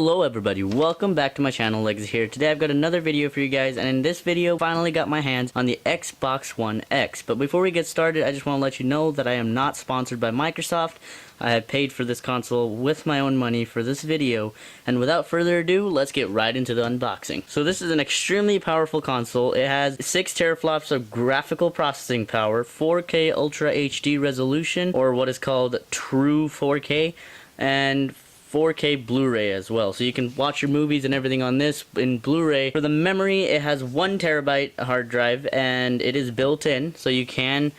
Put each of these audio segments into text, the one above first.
Hello everybody, welcome back to my channel. Legs here. Today I've got another video for you guys, and in this video finally got my hands on the Xbox One X. But before we get started, I just want to let you know that I am not sponsored by Microsoft. I have paid for this console with my own money for this video, and without further ado, let's get right into the unboxing. So this is an extremely powerful console. It has 6 teraflops of graphical processing power, 4K Ultra HD resolution, or what is called true 4K, and 4K Blu-ray as well, so you can watch your movies and everything on this in Blu-ray. For the memory, it has 1 terabyte hard drive, and it is built in, so you can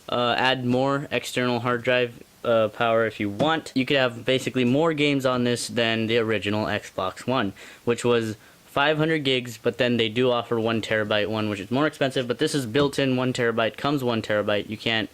add more external hard drive power if you want. You could have basically more games on this than the original Xbox One, which was 500 gigs, but then they do offer 1 terabyte one, which is more expensive, but this is built in 1 terabyte, comes 1 terabyte. You can't,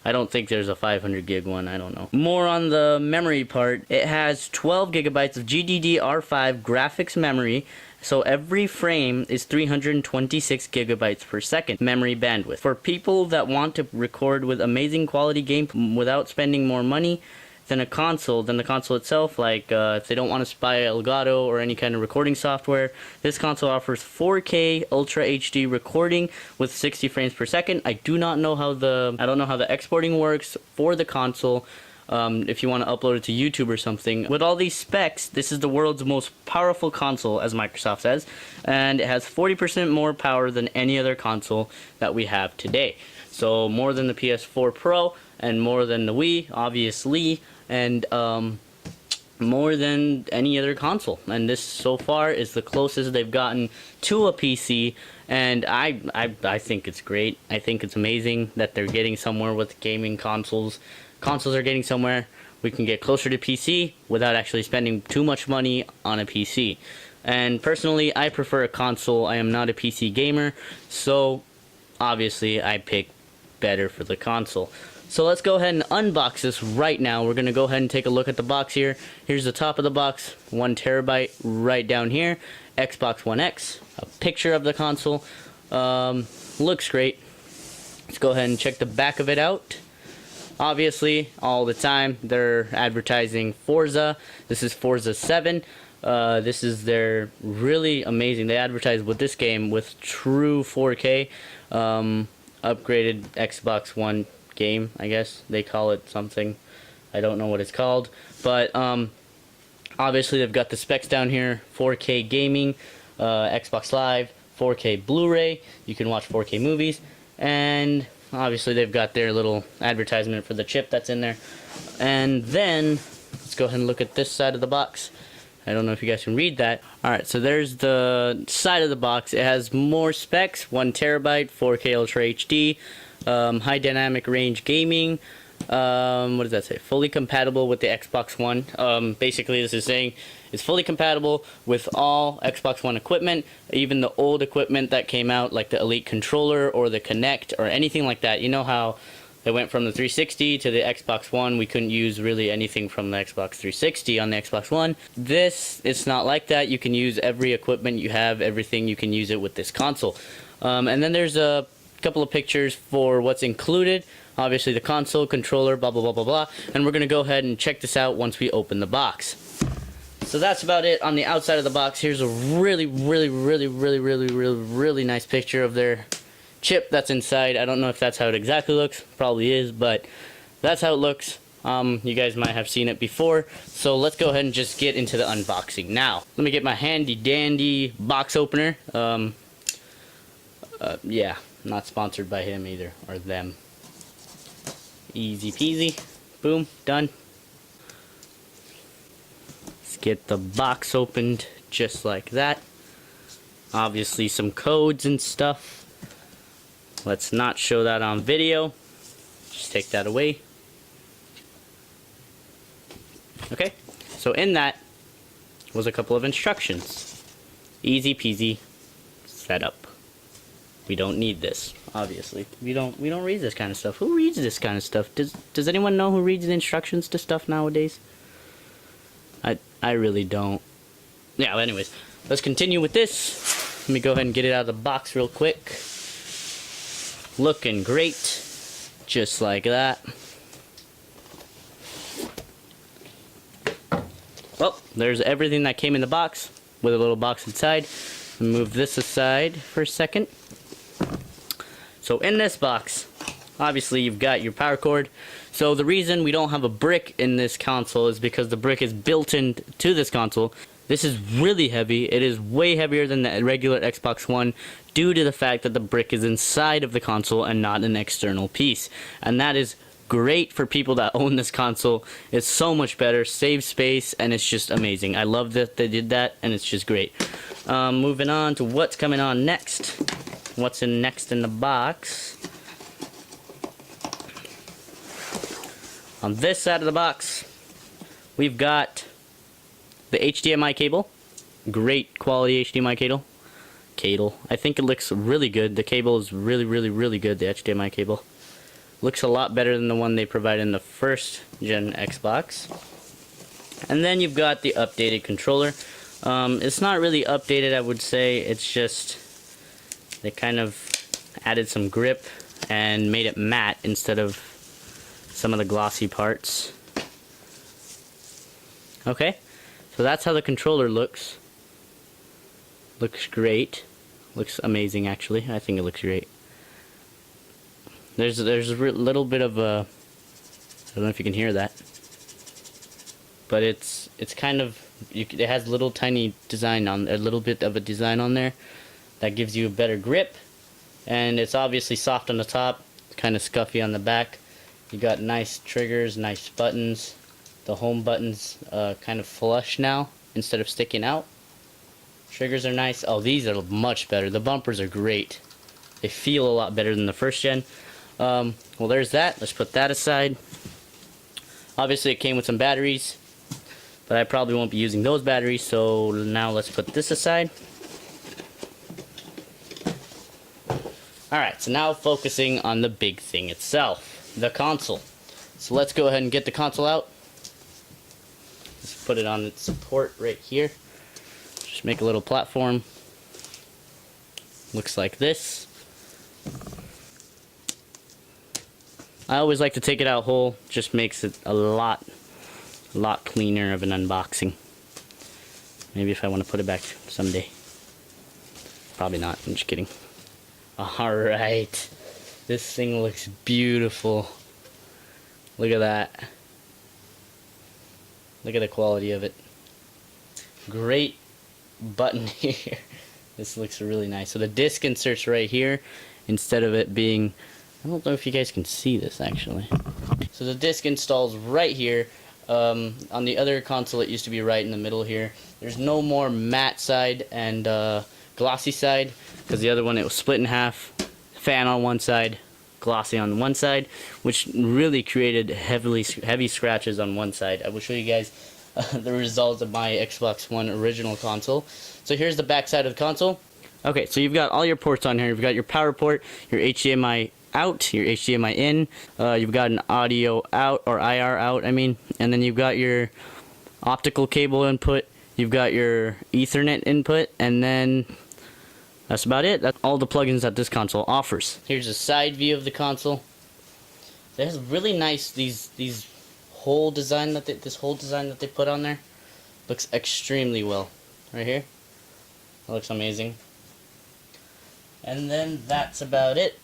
I don't think there's a 500 gig one, I don't know. More on the memory part, it has 12 gigabytes of GDDR5 graphics memory, so every frame is 326 gigabytes per second memory bandwidth. For people that want to record with amazing quality game without spending more money than the console itself, like if they don't want to buy Elgato or any kind of recording software, this console offers 4K Ultra HD recording with 60 frames per second. I don't know how the exporting works for the console. If you want to upload it to YouTube or something. With all these specs, this is the world's most powerful console, as Microsoft says, and it has 40% more power than any other console that we have today. So more than the PS4 Pro, and more than the Wii, obviously, and more than any other console. And this so far is the closest they've gotten to a PC, and I think it's great. I think it's amazing that they're getting somewhere with gaming consoles. Consoles are getting somewhere. We can get closer to PC without actually spending too much money on a PC. And personally, I prefer a console. I am not a PC gamer, so obviously I pick better for the console. So let's go ahead and unbox this right now. We're going to go ahead and take a look at the box here. Here's the top of the box, 1 terabyte right down here. Xbox One X, a picture of the console. Looks great. Let's go ahead and check the back of it out. Obviously, all the time, they're advertising Forza. This is Forza 7. This is their really amazing. They advertise with this game with true 4K, upgraded Xbox One game, I guess. They call it something. I don't know what it's called. But, obviously, they've got the specs down here. 4K gaming, Xbox Live, 4K Blu-ray. You can watch 4K movies. And obviously they've got their little advertisement for the chip that's in there. And then let's go ahead and look at this side of the box. I don't know if you guys can read that. Alright, so there's the side of the box. It has more specs, 1 terabyte, 4K Ultra HD, high dynamic range gaming. What does that say? Fully compatible with the Xbox One. Basically this is saying it's fully compatible with all Xbox One equipment, even the old equipment that came out, like the Elite controller or the Kinect or anything like that. You know how they went from the 360 to the Xbox One. We couldn't use really anything from the Xbox 360 on the Xbox One. This, it's not like that. You can use every equipment you have, everything, you can use it with this console. And then there's a couple of pictures for what's included. Obviously the console, controller, blah blah blah blah blah. And we're gonna go ahead and check this out once we open the box. So that's about it on the outside of the box. Here's a really nice picture of their chip that's inside. I don't know if that's how it exactly looks. Probably is, but that's how it looks. You guys might have seen it before. So let's go ahead and just get into the unboxing now. Let me get my handy dandy box opener. Yeah, not sponsored by him either, or them. Easy peasy. Boom, done. Let's get the box opened just like that. Obviously some codes and stuff. Let's not show that on video. Just take that away. Okay, so in that was a couple of instructions. Easy peasy setup. We don't need this, obviously. We don't read this kind of stuff. Who reads this kind of stuff? Does anyone know who reads the instructions to stuff nowadays? I really don't. Yeah, well, anyways, let's continue with this. Let me go ahead and get it out of the box real quick. Looking great. Just like that. Well, there's everything that came in the box with a little box inside. Move this aside for a second. So in this box, obviously you've got your power cord. So the reason we don't have a brick in this console is because the brick is built into this console. This is really heavy. It is way heavier than the regular Xbox One due to the fact that the brick is inside of the console and not an external piece. And that is great for people that own this console. It's so much better, saves space, and it's just amazing. I love that they did that, and it's just great. Moving on to what's coming on next. What's next in the box? On this side of the box, we've got the HDMI cable. Great quality HDMI cable. I think it looks really good. The cable is really, really, really good, the HDMI cable. Looks a lot better than the one they provided in the first gen Xbox. And then you've got the updated controller. It's not really updated, I would say. It's just they kind of added some grip and made it matte instead of some of the glossy parts. Okay, so that's how the controller looks. Looks great. Looks amazing, actually. I think it looks great. There's a little bit of a, I don't know if you can hear that, but it's kind of, it has little tiny design on, a little bit of a design on there that gives you a better grip, and it's obviously soft on the top, kind of scuffy on the back. You got nice triggers, nice buttons. The home button's kind of flush now instead of sticking out. Triggers are nice. Oh, these are much better. The bumpers are great. They feel a lot better than the first gen. Well, there's that. Let's put that aside. Obviously, it came with some batteries, but I probably won't be using those batteries, so now let's put this aside. Alright, so now focusing on the big thing itself, the console. So let's go ahead and get the console out. Let's put it on its support right here. Just make a little platform. Looks like this. I always like to take it out whole, just makes it a lot cleaner of an unboxing. Maybe if I want to put it back someday. Probably not, I'm just kidding. Alright, this thing looks beautiful. Look at that. Look at the quality of it. Great button here. This looks really nice. So the disc inserts right here instead of it being, I don't know if you guys can see this actually. So the disc installs right here. On the other console it used to be right in the middle here. There's no more matte side and glossy side, because the other one it was split in half. Fan on one side, glossy on one side, which really created heavy scratches on one side. I will show you guys the results of my Xbox One original console. So here's the back side of the console. Okay, so you've got all your ports on here. You've got your power port, your HDMI out, your HDMI in, you've got an audio out, or IR out, I mean, and then you've got your optical cable input, you've got your Ethernet input, and then that's about it. That's all the plugins that this console offers. Here's a side view of the console. There's really nice these whole design that this whole design that they put on there. Looks extremely well. Right here. That looks amazing. And then that's about it.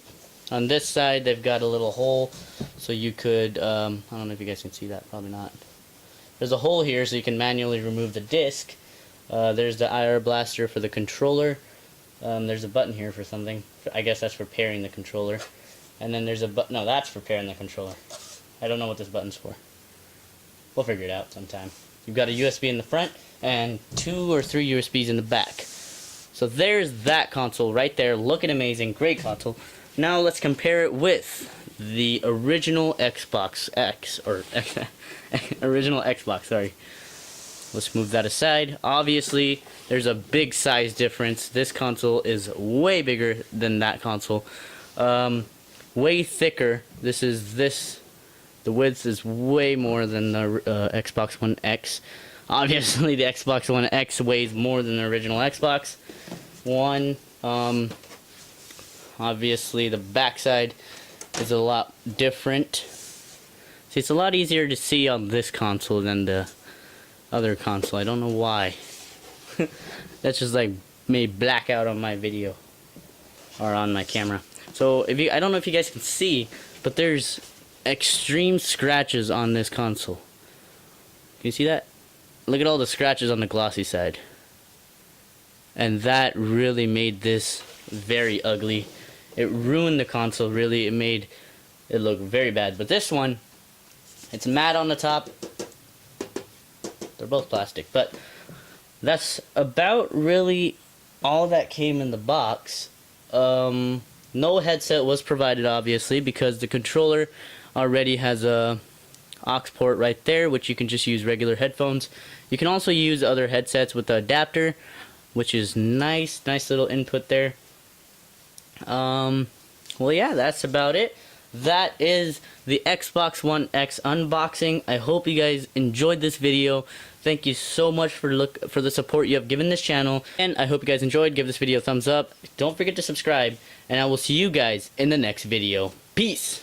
On this side, they've got a little hole, so you could, I don't know if you guys can see that, probably not. There's a hole here, so you can manually remove the disc. There's the IR blaster for the controller. There's a button here for something. I guess that's for pairing the controller. And then there's a button, no, that's for pairing the controller. I don't know what this button's for. We'll figure it out sometime. You've got a USB in the front, and 2 or 3 USBs in the back. So there's that console right there, looking amazing, great console. Now let's compare it with the original Xbox X, or original Xbox, sorry. Let's move that aside. Obviously, there's a big size difference. This console is way bigger than that console. Way thicker. The width is way more than the Xbox One X. Obviously, the Xbox One X weighs more than the original Xbox One. Obviously, the backside is a lot different. See, it's a lot easier to see on this console than the other console. I don't know why. That's just like made black out on my video or on my camera. So if you, I don't know if you guys can see, but there's extreme scratches on this console. Can you see that? Look at all the scratches on the glossy side. And that really made this very ugly. It ruined the console, really. It made it look very bad. But this one, it's matte on the top. They're both plastic. But that's about really all that came in the box. No headset was provided, obviously, because the controller already has a aux port right there, which you can just use regular headphones. You can also use other headsets with the adapter, which is nice little input there. Well, yeah, that's about it. That is the Xbox One X unboxing. I hope you guys enjoyed this video. Thank you so much for the support you have given this channel, and I hope you guys enjoyed. Give this video a thumbs up. Don't forget to subscribe, and I will see you guys in the next video. Peace.